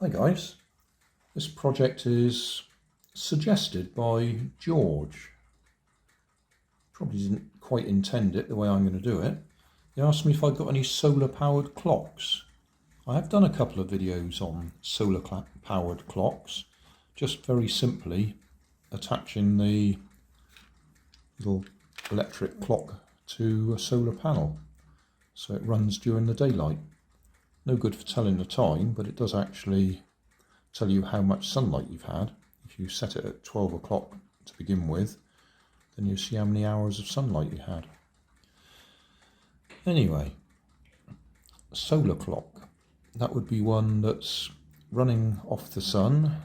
Hi guys, this project is suggested by George. Probably didn't quite intend it the way I'm going to do it. He asked me if I've got any solar powered clocks. I have done a couple of videos on solar powered clocks, just very simply attaching the little electric clock to a solar panel so it runs during the daylight. No good for telling the time, but it does actually tell you how much sunlight you've had. If you set it at 12 o'clock to begin with, then you see how many hours of sunlight you had. Anyway, a solar clock, that would be one that's running off the sun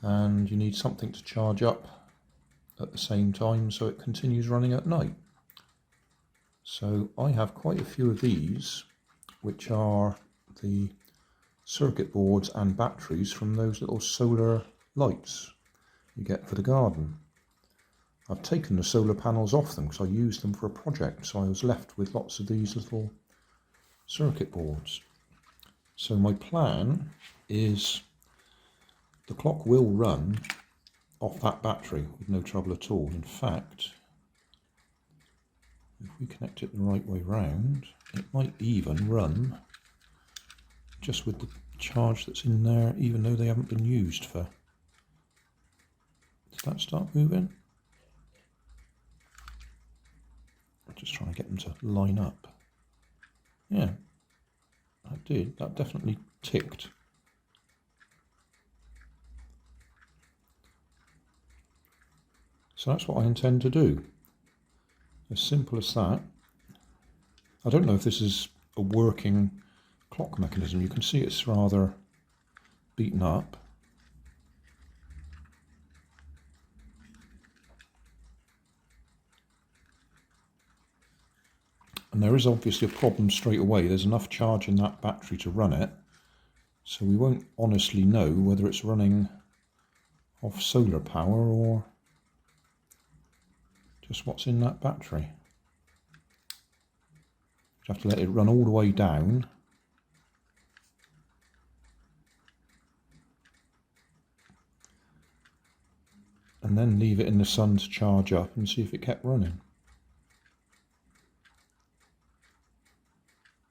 and you need something to charge up at the same time so it continues running at night. So I have quite a few of these, which are the circuit boards and batteries from those little solar lights you get for the garden. I've taken the solar panels off them because I used them for a project, so I was left with lots of these little circuit boards. So my plan is the clock will run off that battery with no trouble at all. In fact, if we connect it the right way round, it might even run just with the charge that's in there, even though they haven't been used for... Did that start moving? I'm just trying to get them to line up. Yeah, that did. That definitely ticked. So that's what I intend to do. As simple as that. I don't know if this is a working clock mechanism. You can see it's rather beaten up. And there is obviously a problem straight away. There's enough charge in that battery to run it, so we won't honestly know whether it's running off solar power or just what's in that battery. You have to let it run all the way down. And then leave it in the sun to charge up and see if it kept running.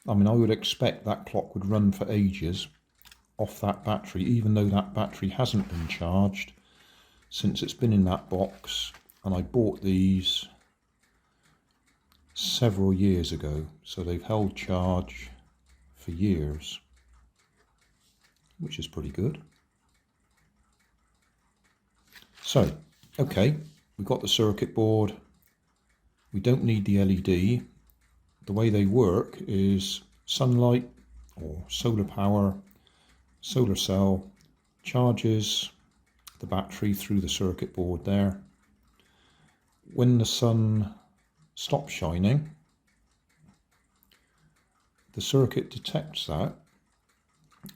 I mean, I would expect that clock would run for ages off that battery, even though that battery hasn't been charged since it's been in that box. And I bought these several years ago, so they've held charge for years, which is pretty good. So, okay, we've got the circuit board. We don't need the LED. The way they work is sunlight or solar power, solar cell charges the battery through the circuit board there. When the sun stops shining, the circuit detects that,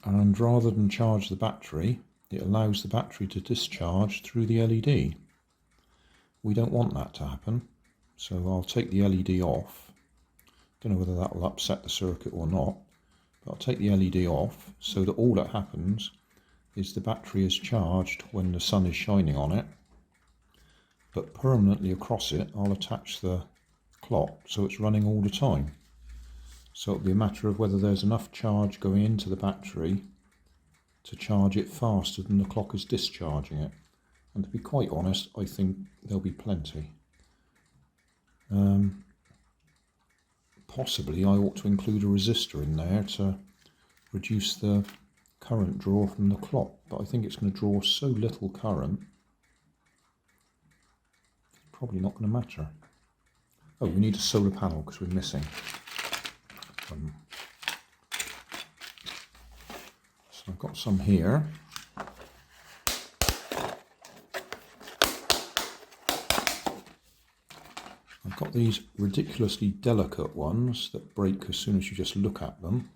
and rather than charge the battery, it allows the battery to discharge through the LED. We don't want that to happen, so I'll take the LED off. Don't know whether that will upset the circuit or not, but I'll take the LED off so that all that happens is the battery is charged when the sun is shining on it, but permanently across it I'll attach the clock so it's running all the time. So it'll be a matter of whether there's enough charge going into the battery to charge it faster than the clock is discharging it. And to be quite honest, I think there'll be plenty. Possibly I ought to include a resistor in there to reduce the current draw from the clock, but I think it's going to draw so little current, it's probably not going to matter. Oh, we need a solar panel because we're missing. So I've got some here. I've got these ridiculously delicate ones that break as soon as you just look at them.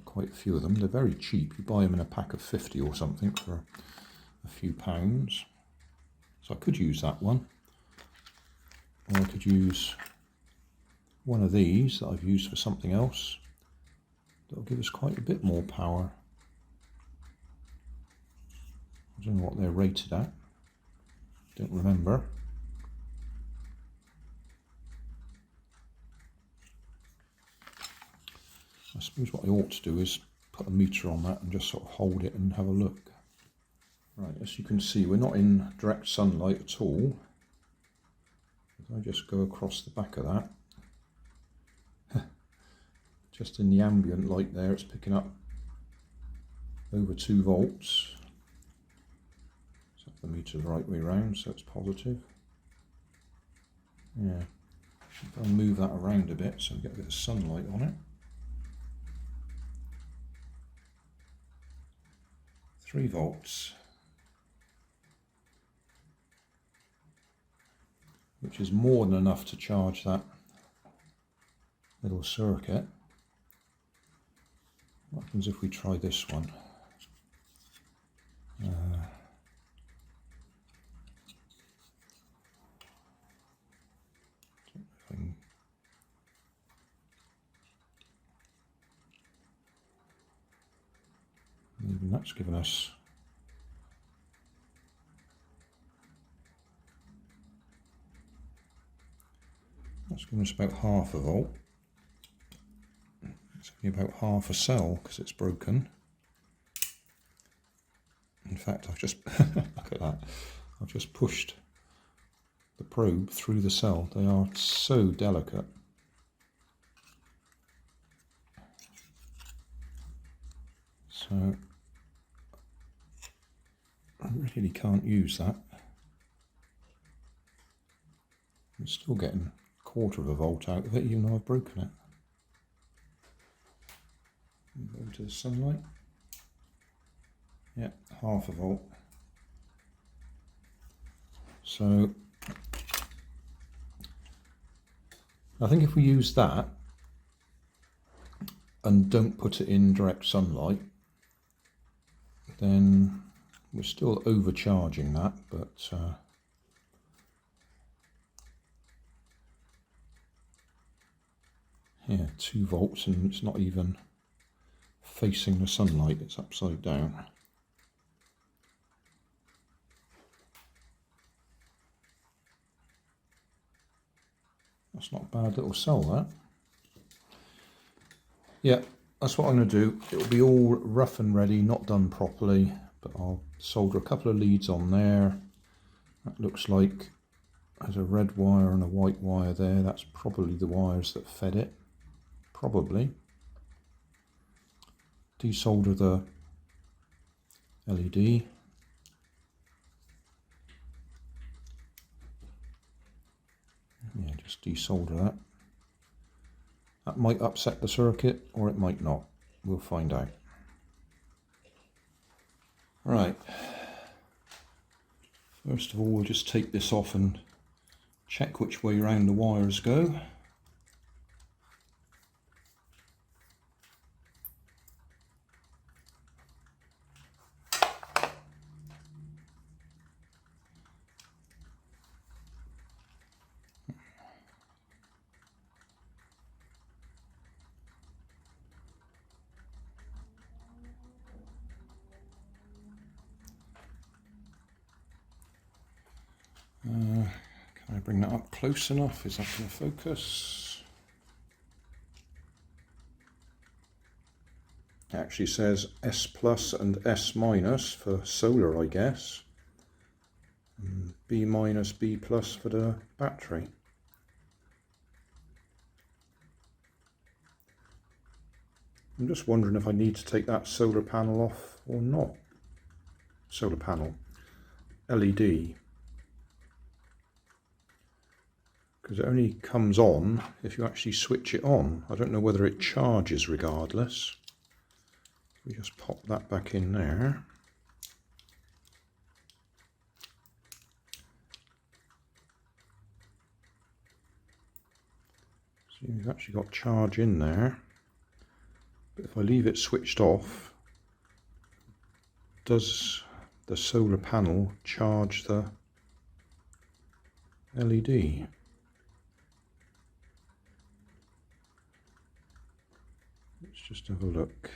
Quite a few of them. They're very cheap. You buy them in a pack of 50 or something for a few pounds. So I could use that one. Or I could use one of these that I've used for something else That'll give us quite a bit more power. I don't know what they're rated at. Don't remember. I suppose what I ought to do is put a meter on that and just sort of hold it and have a look. Right, as you can see, we're not in direct sunlight at all. If I just go across the back of that, just in the ambient light there, it's picking up over 2 volts. Set the meter the right way round so it's positive. Yeah, I'll move that around a bit so we get a bit of sunlight on it. 3 volts, which is more than enough to charge that little circuit. What happens if we try this one? Even that's given us about half a volt. It's only about half a cell because it's broken. In fact, I've just look at that. I've just pushed the probe through the cell. They are so delicate. So I really can't use that. I'm still getting 1/4 of a volt out of it, even though I've broken it. Go to the sunlight. Yeah, half a volt. So I think if we use that and don't put it in direct sunlight, then we're still overcharging that, but yeah, 2 volts, and it's not even facing the sunlight, it's upside down. That's not a bad little cell, that. Yeah, that's what I'm going to do. It'll be all rough and ready, not done properly, but I'll solder a couple of leads on there. That looks like there's a red wire and a white wire there. That's probably the wires that fed it. Probably. Desolder the LED. Yeah, just desolder that. That might upset the circuit, or it might not. We'll find out. Right. First of all, we'll just take this off and check which way round the wires go. Can I bring that up close enough? Is that going to focus? It actually says S plus and S minus for solar, I guess. And B minus, B plus for the battery. I'm just wondering if I need to take that solar panel off or not. Solar panel. LED. Because it only comes on if you actually switch it on. I don't know whether it charges regardless. We just pop that back in there. So you've actually got charge in there. But if I leave it switched off, does the solar panel charge the LED? Let's just have a look.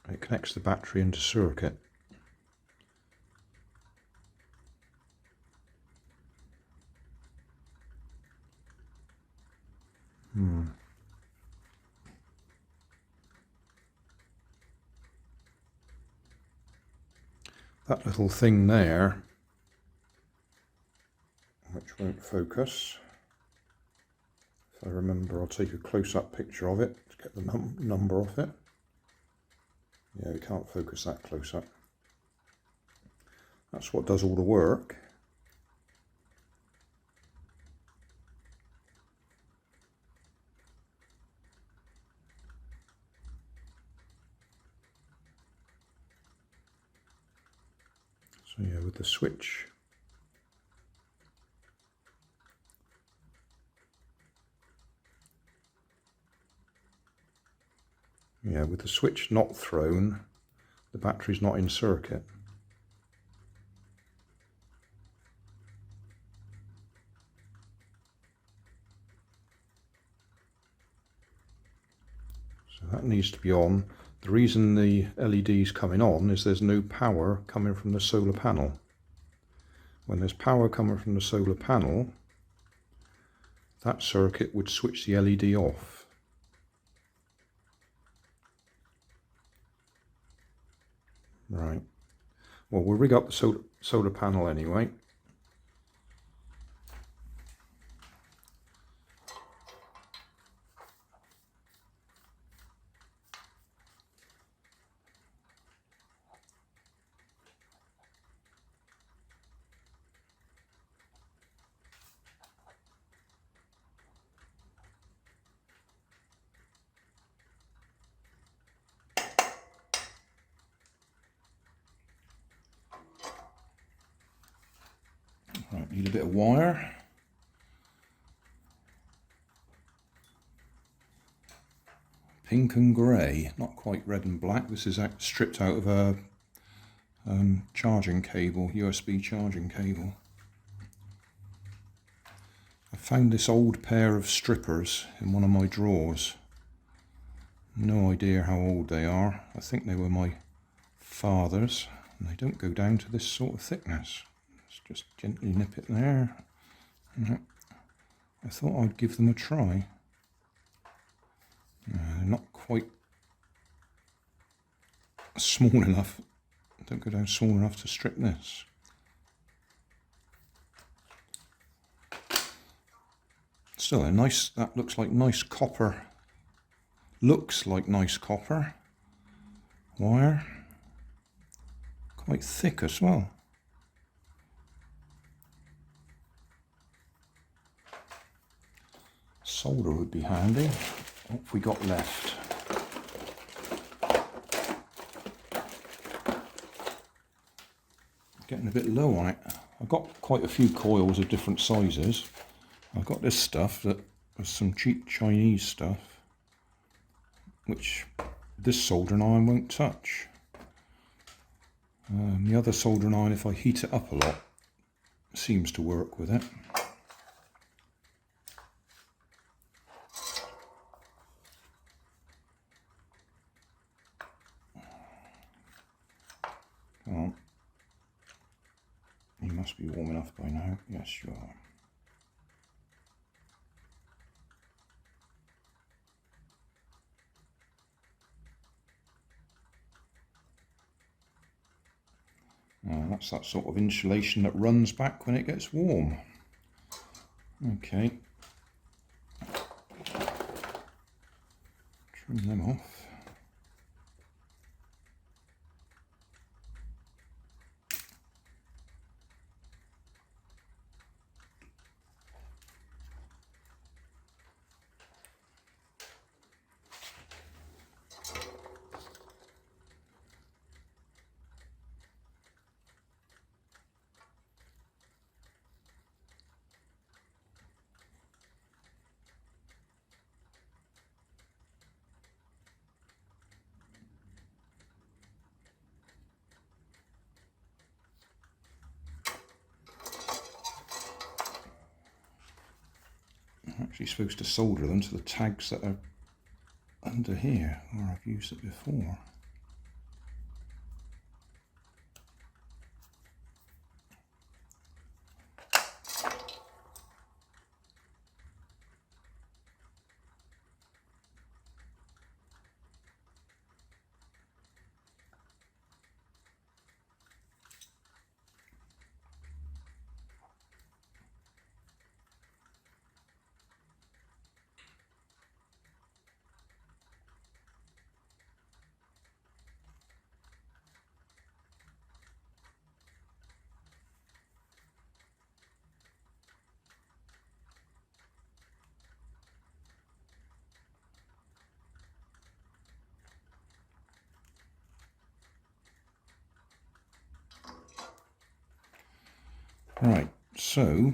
It connects the battery into circuit. That little thing there, which won't focus. If I remember, I'll take a close-up picture of it to get the number off it. Yeah, we can't focus that close up. That's what does all the work. So yeah, with the switch, with the switch not thrown, the battery's not in circuit. So that needs to be on. The reason the LED's coming on is there's no power coming from the solar panel. When there's power coming from the solar panel, that circuit would switch the LED off. Right. Well, we'll rig up the solar panel anyway. Right, need a bit of wire. Pink and grey, not quite red and black. This is stripped out of a charging cable, USB charging cable. I found this old pair of strippers in one of my drawers. No idea how old they are. I think they were my father's, and they don't go down to this sort of thickness. Let's just gently nip it there. I thought I'd give them a try. They're not quite small enough. Don't go down small enough to strip this. Still, a nice. That looks like nice copper. Looks like nice copper wire. Quite thick as well. Solder would be handy. What have we got left? Getting a bit low on it. I've got quite a few coils of different sizes. I've got this stuff that was some cheap Chinese stuff, which this soldering iron won't touch. The other soldering iron, if I heat it up a lot, seems to work with it. Oh, you must be warm enough by now. Yes, you are. That's that sort of insulation that runs back when it gets warm. Okay. Trim them off. actually supposed to solder them to the tags that are under here, or I've used it before. Right, so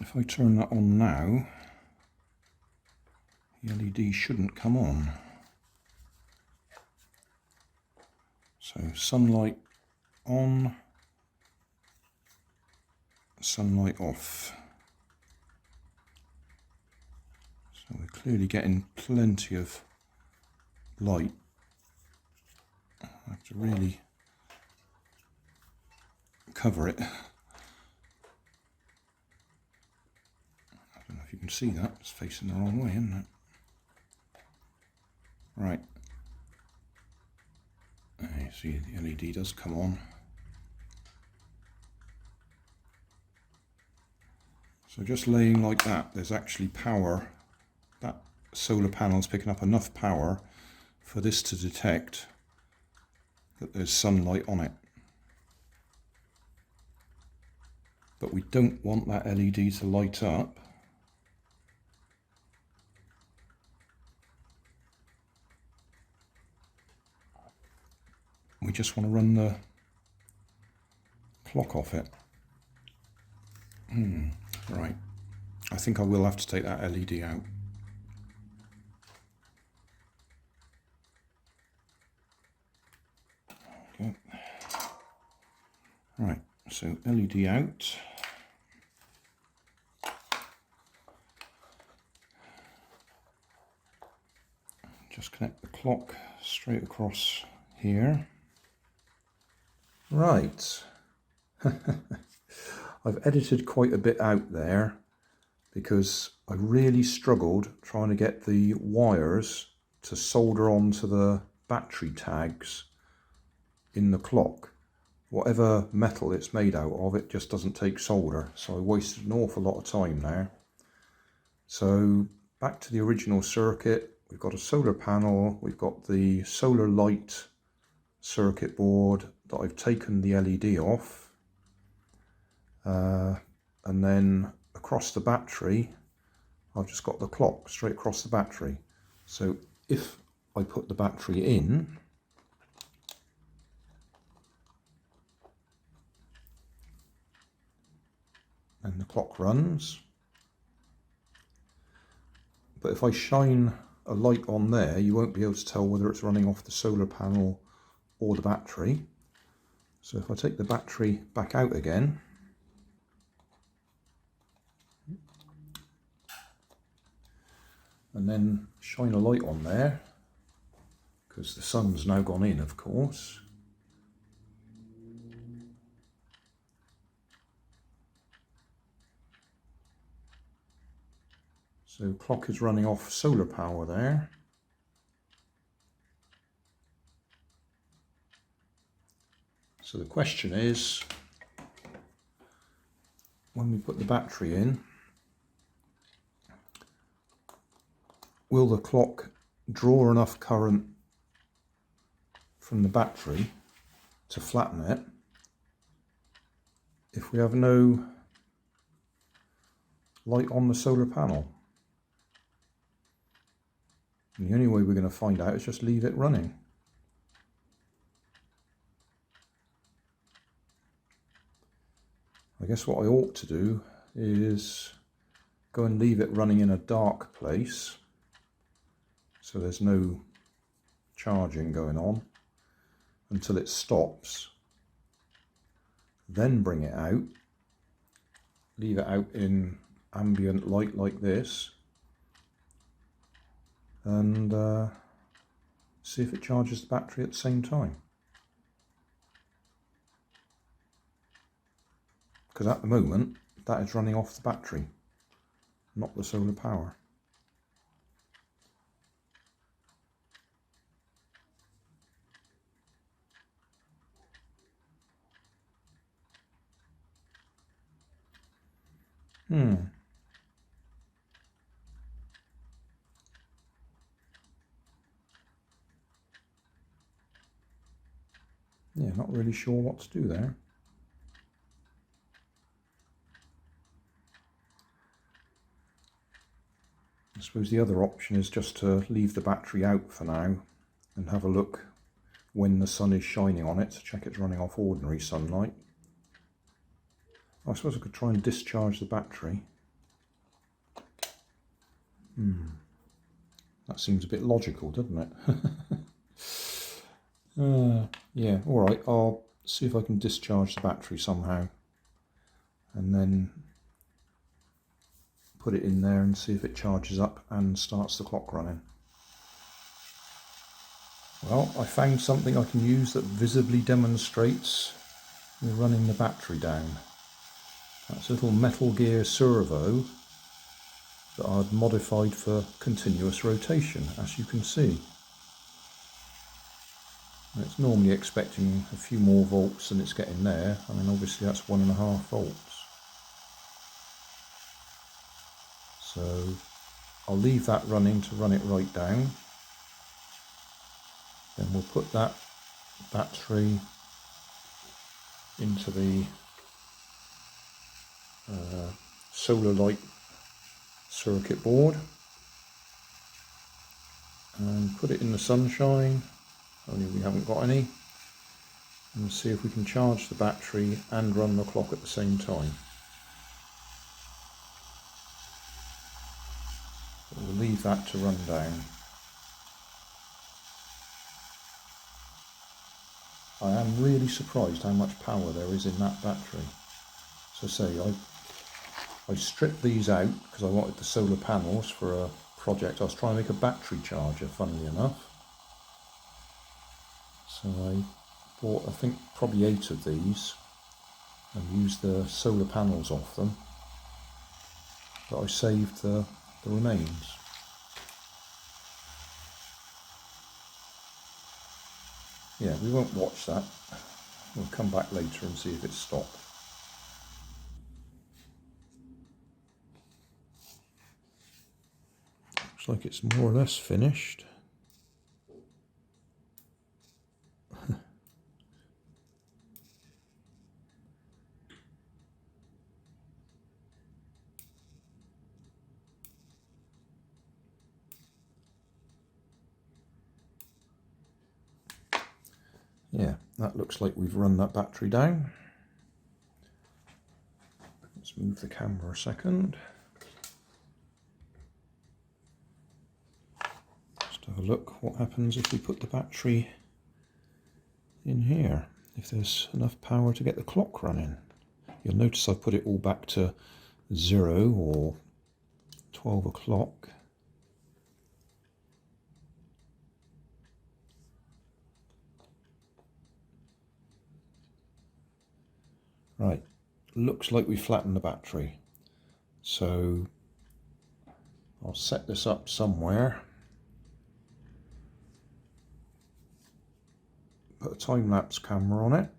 if I turn that on now, the LED shouldn't come on. So sunlight on, sunlight off. So we're clearly getting plenty of light. I have to really cover it. I don't know if you can see that, it's facing the wrong way, isn't it? Right. You see the LED does come on. So just laying like that, there's actually power. That solar panel is picking up enough power for this to detect that there's sunlight on it. But we don't want that LED to light up. We just want to run the clock off it. Right. I think I will have to take that LED out. Okay. Right, so LED out. Just connect the clock straight across here. Right. I've edited quite a bit out there because I really struggled trying to get the wires to solder onto the battery tags in the clock. Whatever metal it's made out of, it just doesn't take solder, so I wasted an awful lot of time there. So back to the original circuit, we've got a solar panel, we've got the solar light circuit board that I've taken the LED off, and then across the battery I've just got the clock straight across the battery. So if I put the battery in, and the clock runs, but if I shine a light on there, you won't be able to tell whether it's running off the solar panel or the battery. So if I take the battery back out again, and then shine a light on there, because the sun's now gone in, of course. So clock is running off solar power there. So the question is, when we put the battery in, will the clock draw enough current from the battery to flatten it if we have no light on the solar panel? And the only way we're going to find out is just leave it running. I guess what I ought to do is go and leave it running in a dark place so there's no charging going on until it stops, then bring it out, leave it out in ambient light like this and see if it charges the battery at the same time. Because at the moment that is running off the battery, not the solar power. Yeah, not really sure what to do there. I suppose the other option is just to leave the battery out for now and have a look when the sun is shining on it to check it's running off ordinary sunlight. I suppose I could try and discharge the battery. That seems a bit logical, doesn't it? Yeah, alright, I'll see if I can discharge the battery somehow and then put it in there and see if it charges up and starts the clock running. Well, I found something I can use that visibly demonstrates we're running the battery down. That's a little Metal Gear servo that I'd modified for continuous rotation, as you can see. It's normally expecting a few more volts than it's getting there. I mean, obviously that's 1.5 volts. So I'll leave that running to run it right down. Then we'll put that battery into the solar light circuit board and put it in the sunshine, only we haven't got any, and see if we can charge the battery and run the clock at the same time. We'll leave that to run down. I am really surprised how much power there is in that battery. So say I stripped these out because I wanted the solar panels for a project. I was trying to make a battery charger, funnily enough. So I bought, I think, probably 8 of these and used the solar panels off them. But I saved the remains. Yeah, we won't watch that. We'll come back later and see if it's stopped. Looks like it's more or less finished. Yeah, that looks like we've run that battery down. Let's move the camera a second. Just have a look what happens if we put the battery in here, if there's enough power to get the clock running. You'll notice I've put it all back to 0 or 12 o'clock. Right, looks like we flattened the battery. So I'll set this up somewhere. Put a time-lapse camera on it.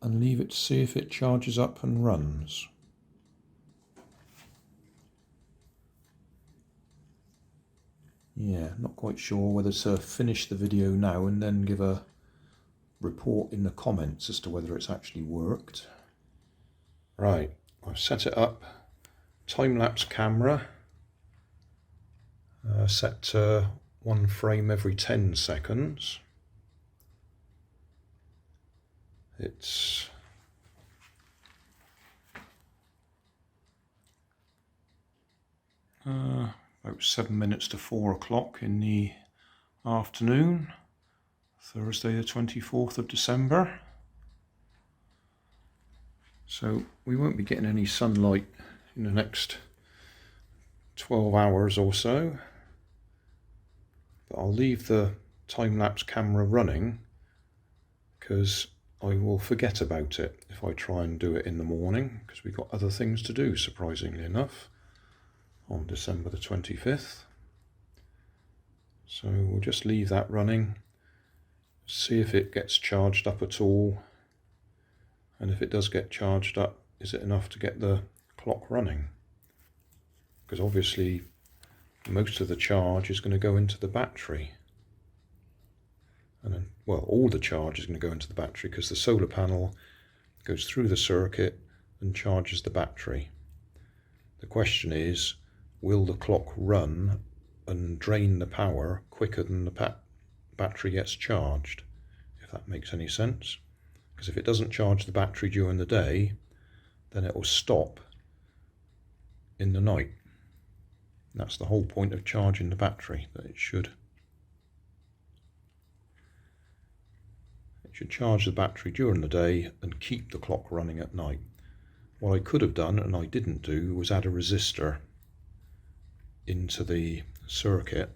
And leave it to see if it charges up and runs. Yeah, not quite sure whether to finish the video now and then give a report in the comments as to whether it's actually worked. Right, I've set it up. Time-lapse camera. Set to 1 frame every 10 seconds. It's about 7 minutes to 4 o'clock in the afternoon, Thursday the 24th of December. So we won't be getting any sunlight in the next 12 hours or so, but I'll leave the time-lapse camera running because I will forget about it if I try and do it in the morning, because we've got other things to do, surprisingly enough, on December the 25th. So we'll just leave that running, see if it gets charged up at all, and if it does get charged up, is it enough to get the clock running? Because obviously most of the charge is going to go into the battery. And then, well, all the charge is going to go into the battery because the solar panel goes through the circuit and charges the battery. The question is, will the clock run and drain the power quicker than the battery gets charged, if that makes any sense? Because if it doesn't charge the battery during the day, then it will stop in the night. And that's the whole point of charging the battery, that it should charge the battery during the day and keep the clock running at night. What I could have done, and I didn't do, was add a resistor into the circuit,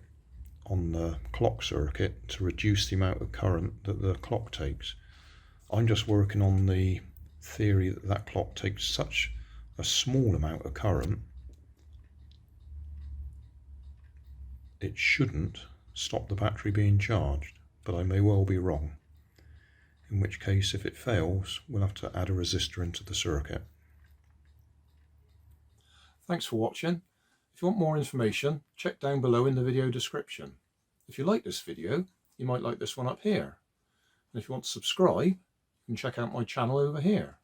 on the clock circuit, to reduce the amount of current that the clock takes. I'm just working on the theory that that clock takes such a small amount of current, it shouldn't stop the battery being charged, but I may well be wrong. In which case, if it fails, we'll have to add a resistor into the circuit. Thanks for watching. If you want more information, check down below in the video description. If you like this video, you might like this one up here. And if you want to subscribe, you can check out my channel over here.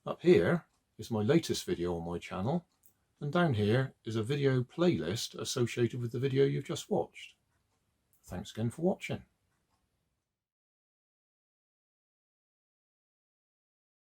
Up here is my latest video on my channel, and down here is a video playlist associated with the video you've just watched. Thanks again for watching.